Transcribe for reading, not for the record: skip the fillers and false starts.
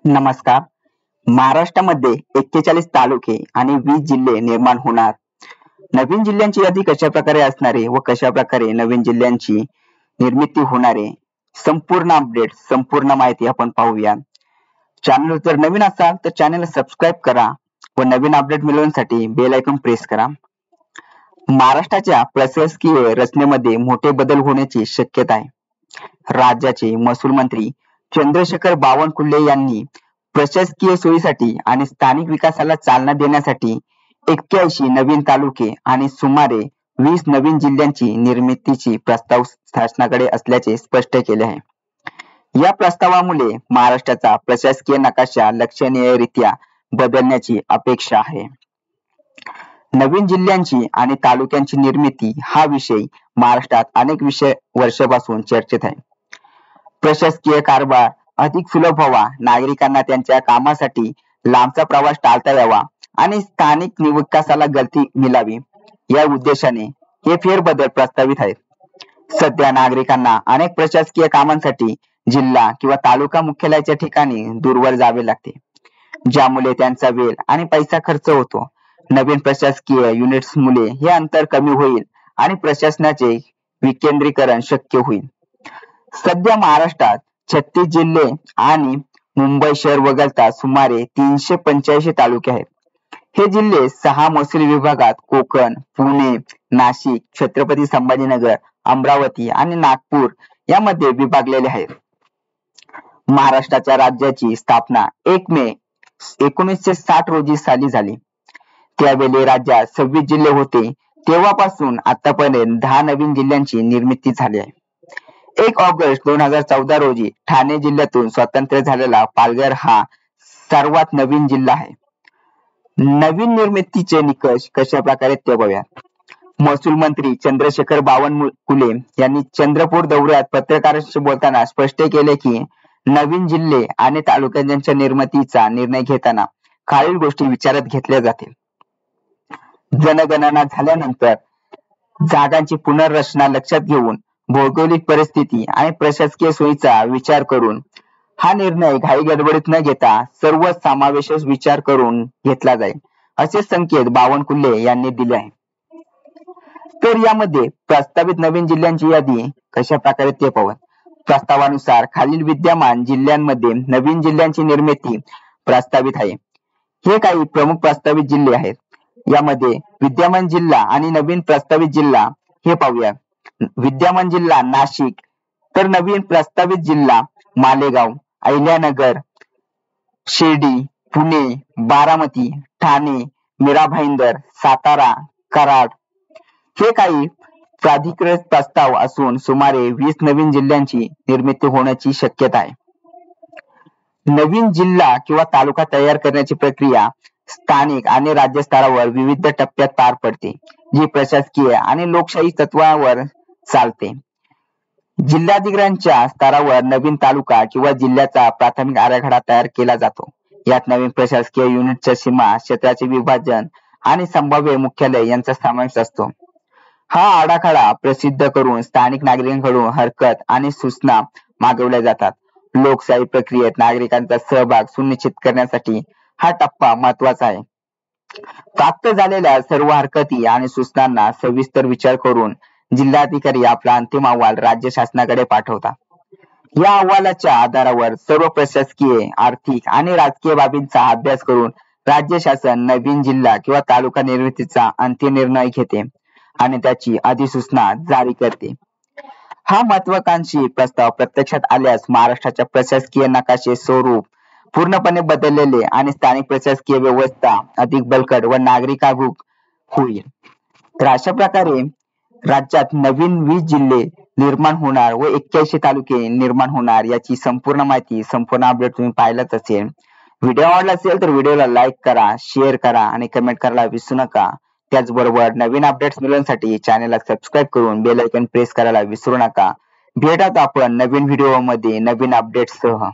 नमस्कार. महाराष्ट्रामध्ये 41 तालुके आणि 20 जिल्हे निर्माण होणार. नवीन जिल्ह्यांची यादी कशा प्रकारे असणार आहे व कशा प्रकारे नवीन जिल्ह्यांची निर्मिती होणार आहे, संपूर्ण अपडेट, संपूर्ण माहिती आपण पाहूया. चॅनल जर नवीन असाल तर चॅनल सबस्क्राईब करा व नवीन अपडेट मिळवण्यासाठी बेल आयकॉन प्रेस करा. महाराष्ट्राच्या प्रशासकीय रचनेमध्ये मोठे बदल होण्याची शक्यता आहे. राज्याचे महसूल मंत्री चंद्रशेखर बावनकुळे यांनी प्रशासकीय सोयीसाठी आणि स्थानिक विकासाला चालना देण्यासाठी 81 नवीन तालुके आणि सुमारे 20 नवीन जिल्ह्यांची निर्मितीची प्रस्ताव शासनाकडे असल्याचे स्पष्ट केले आहे. या प्रस्तावामुळे महाराष्ट्राचा प्रशासकीय नकाशा लक्षणीयरित्या बदलण्याची अपेक्षा आहे. नवीन जिल्ह्यांची आणि तालुक्यांची निर्मिती हा विषय महाराष्ट्रात अनेक वर्षापासून चर्चेत आहे. प्रशासकीय कारभार अधिक सुलभ व्हावा, नागरिकांना त्यांच्या कामासाठी लांबचा प्रवास टाळता यावा आणि स्थानिक विकासाला गती मिळावी या उद्देशाने हे फेरबदल प्रस्तावित आहेत. सध्या नागरिकांना अनेक प्रशासकीय कामांसाठी जिल्हा किंवा तालुका मुख्यालयाच्या ठिकाणी दूरवर जावे लागते, ज्यामुळे त्यांचा वेळ आणि पैसा खर्च होतो. नवीन प्रशासकीय युनिट्समुळे हे अंतर कमी होईल आणि प्रशासनाचे विकेंद्रीकरण शक्य होईल. सध्या महाराष्ट्रात 36 जिल्हे आणि मुंबई शहर वगळता सुमारे 385 तालुके आहेत. हे जिल्हे 6 महसूल विभागात कोकण, पुणे, नाशिक, छत्रपती संभाजीनगर, अमरावती आणि नागपूर यामध्ये विभागलेले आहेत. महाराष्ट्राच्या राज्याची स्थापना 1 मे 1960 रोजी साली झाली. त्यावेळी राज्यात 26 जिल्हे होते. तेव्हापासून आतापर्यंत 10 नवीन जिल्ह्यांची निर्मिती झाली आहे. 1 ऑगस्ट 2014 रोजी ठाणे जिल्ह्यातून स्वतंत्र झालेला पालघर हा सर्वात नवीन जिल्हा आहे. नवीन निर्मितीचे निकष कशा प्रकारे ते बघूया. महसूल मंत्री चंद्रशेखर बावनकुळे यांनी चंद्रपूर दौऱ्यात पत्रकारांशी बोलताना स्पष्ट केले की नवीन जिल्हे आणि तालुक्यांच्या निर्मितीचा निर्णय घेताना खालील गोष्टी विचारात घेतल्या जातील. जनगणना झाल्यानंतर जागांची पुनर्रचना लक्षात घेऊन भौगोलिक परिस्थिती आणि प्रशासकीय सोयीचा विचार करून हा निर्णय घाई गडबडीत न घेता सर्व समावेशक विचार करून घेतला जाईल, असे संकेत बावनकुळे यांनी दिले आहे. तर यामध्ये प्रस्तावित नवीन जिल्ह्यांची यादी कशा प्रकारे ते पाहू. प्रस्तावानुसार खालील विद्यमान जिल्ह्यांमध्ये नवीन जिल्ह्यांची निर्मिती प्रस्तावित आहे. हे काही प्रमुख प्रस्तावित जिल्हे आहेत. यामध्ये विद्यमान जिल्हा आणि नवीन प्रस्तावित जिल्हा हे पाहूया. विद्यमान जिल्हा नाशिक, तर नवीन प्रस्तावित जिल्हा मालेगाव, अहिल्यानगर, शिर्डी, पुणे, बारामती, ठाणे, मीरा भाईंदर, सातारा, कराड हे काही प्राधिकृत प्रस्ताव असून सुमारे 20 नवीन जिल्ह्यांची निर्मिती होण्याची शक्यता आहे. नवीन जिल्हा किंवा तालुका तयार करण्याची प्रक्रिया स्थानिक आणि राज्य स्तरावर विविध टप्प्यात पार पडते, जी प्रशासकीय आणि लोकशाही तत्वावर चालते. जिल्हाधिकाऱ्यांच्या स्तरावर नवीन तालुका किंवा जिल्ह्याचा प्राथमिक आराखडा तयार केला जातो. यात नवीन प्रशासकीय युनिटच्या सीमा, क्षेत्राचे विभाजन आणि संभाव्य मुख्यालय यांचा समावेश असतो. हा आराखडा प्रसिद्ध करून स्थानिक नागरिकांकडून हरकत आणि सूचना मागवल्या जातात. लोकशाही प्रक्रियेत नागरिकांचा सहभाग सुनिश्चित करण्यासाठी हा टप्पा महत्वाचा आहे. प्राप्त झालेल्या सर्व हरकती आणि सूचनांना सविस्तर विचार करून जिल्हाधिकारी आपला अंतिम अहवाल राज्य शासनाकडे पाठवतात. या अहवालाच्या आधारावर सर्व प्रशासकीय, आर्थिक आणि राजकीय बाबींचा अभ्यास करून राज्य शासन नवीन जिल्हा किंवा तालुका निर्मितीचा अंतिम निर्णय घेते आणि त्याची अधिसूचना जारी करते. हा महत्वाकांक्षी प्रस्ताव प्रत्यक्षात आल्यास महाराष्ट्राच्या प्रशासकीय नकाशे स्वरूप पूर्णपणे बदललेले आणि स्थानिक प्रशासकीय व्यवस्था अधिक बळकट व नागरिकाभिमुख होईल. तर अशा प्रकारे राज्यात नवीन 20 जिल्हे निर्माण होणार व 81 तालुके निर्माण होणार याची संपूर्ण माहिती, संपूर्ण अपडेट तुम्ही पाहिलंच असेल. व्हिडिओ आवडला असेल तर व्हिडिओला लाईक करा, शेअर करा आणि कमेंट करायला विसरू नका. त्याचबरोबर नवीन अपडेट्स मिळवण्यासाठी चॅनलला सबस्क्राईब करून बेल आयकॉन प्रेस करायला विसरू नका. भेटूयात आपण नवीन व्हिडिओमध्ये नवीन अपडेट्ससह.